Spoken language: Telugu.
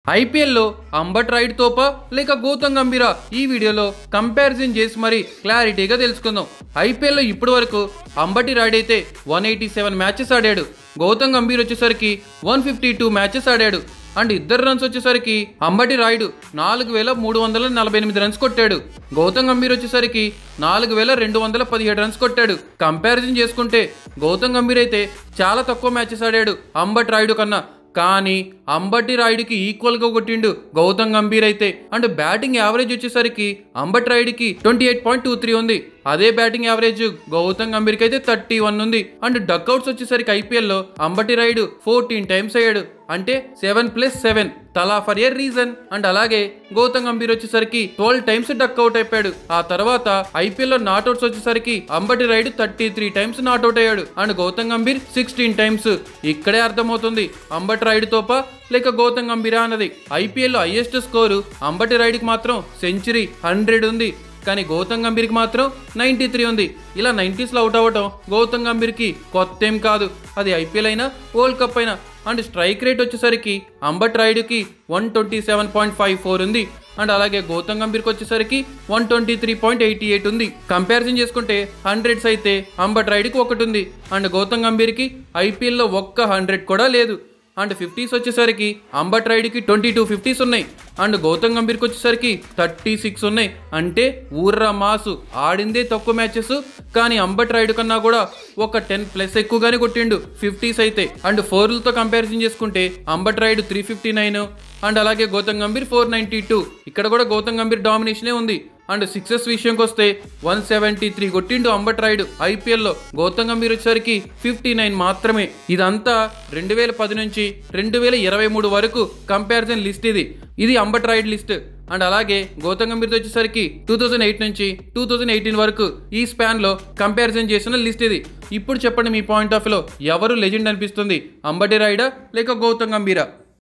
ఐపీఎల్లో అంబట్ రైడ్ తోపా లేక గౌతమ్ గంభీరా ఈ వీడియోలో కంపారిజన్ చేసి మరి క్లారిటీగా తెలుసుకుందాం. ఐపీఎల్లో ఇప్పటి వరకు అంబటి రైడ్ అయితే 187 మ్యాచెస్ ఆడాడు. గౌతమ్ గంభీర్ వచ్చేసరికి 152 మ్యాచెస్ ఆడాడు. అండ్ ఇద్దరు రన్స్ వచ్చేసరికి అంబటి రాయుడు 4348 రన్స్ కొట్టాడు. గౌతమ్ గంభీర్ వచ్చేసరికి 4217 రన్స్ కొట్టాడు. కంపారిజన్ చేసుకుంటే గౌతమ్ గంభీర్ అయితే చాలా తక్కువ మ్యాచెస్ ఆడాడు అంబటి రాయుడు కన్నా. కానీ అంబటి రాయుడికి ఈక్వల్గా కొట్టిండు గౌతమ్ గంభీర్ అయితే. అండ్ బ్యాటింగ్ యావరేజ్ వచ్చేసరికి అంబటి రాయుడికి 28.23 ఉంది. అదే బ్యాటింగ్ యావరేజ్ గౌతమ్ గంభీర్కి అయితే 31 ఉంది. అండ్ డక్అవుట్స్ వచ్చేసరికి ఐపీఎల్లో అంబటి రాయుడు 14 టైమ్స్ అయ్యాడు. అంటే 7+7 తలా ఫర్ ఏ రీజన్. అండ్ అలాగే గౌతమ్ గంభీర్ వచ్చేసరికి 12 టైమ్స్ డక్అవుట్ అయిపోయాడు. ఆ తర్వాత ఐపీఎల్లో నాట్అవుట్స్ వచ్చేసరికి అంబటి రాయుడు 33 టైమ్స్ నాట్అవుట్ అయ్యాడు. And Gautam Gambhir 16 times. ఇక్కడే అర్థమవుతుంది అంబటి రాయుడు తోపా లేక గౌతమ్ గంభీరా అన్నది. ఐపీఎల్లో హైయెస్ట్ స్కోరు అంబటి రాయుడికి మాత్రం సెంచరీ 100 ఉంది. కానీ గౌతమ్ గంభీర్కి మాత్రం 93 ఉంది. ఇలా 90sలో అవుట్ అవ్వటం గౌతమ్ గంభీర్కి కొత్త ఏం కాదు. అది ఐపీఎల్ అయినా వరల్డ్ కప్ అయినా. అండ్ స్ట్రైక్ రేట్ వచ్చేసరికి అంబటి రాయుడికి 127.54 ఉంది. అండ్ అలాగే గౌతమ్ గంభీర్కి వచ్చేసరికి 123.88 ఉంది. కంపారిజన్ చేసుకుంటే 100s అయితే అంబటి రాయుడికి 1 ఉంది. అండ్ గౌతమ్ గంభీర్కి ఐపీఎల్లో ఒక్క 100 కూడా లేదు. అండ్ 50s వచ్చేసరికి అంబటి రాయుడికి 22 50s ఉన్నాయి. అండ్ గౌతమ్ గంభీర్కి వచ్చేసరికి 36 ఉన్నాయి. అంటే ఊర్రా మాసు ఆడిందే తక్కువ మ్యాచెస్, కానీ అంబటి రాయుడు కన్నా కూడా ఒక 10+ ఎక్కువగానే కొట్టిండు 50s అయితే. అండ్ 4లతో కంపారిజన్ చేసుకుంటే అంబటి రాయుడు 359 అండ్ అలాగే గౌతమ్ గంభీర్ 492. ఇక్కడ కూడా గౌతమ్ గంభీర్ డామినేషనే ఉంది. అండ్ 6s విషయంకి వస్తే 173 కొట్టిండు అంబటి రాయుడు ఐపీఎల్లో. గౌతమ్ గంభీర్ వచ్చేసరికి 59 మాత్రమే. ఇదంతా 2010 నుంచి 2023 వరకు కంపారిజన్ లిస్ట్. ఇది అంబటి రాయుడు లిస్ట్. అండ్ అలాగే గౌతమ్ గంభీర్ వచ్చేసరికి 2008 నుంచి 2018 వరకు ఈ స్పాన్లో కంపారిజన్ చేసిన లిస్ట్ ఇది. ఇప్పుడు చెప్పండి మీ పాయింట్ ఆఫ్ వ్యూలో ఎవరు లెజెండ్ అనిపిస్తుంది, అంబటి రాయుడా లేక గౌతమ్ గంభీరా?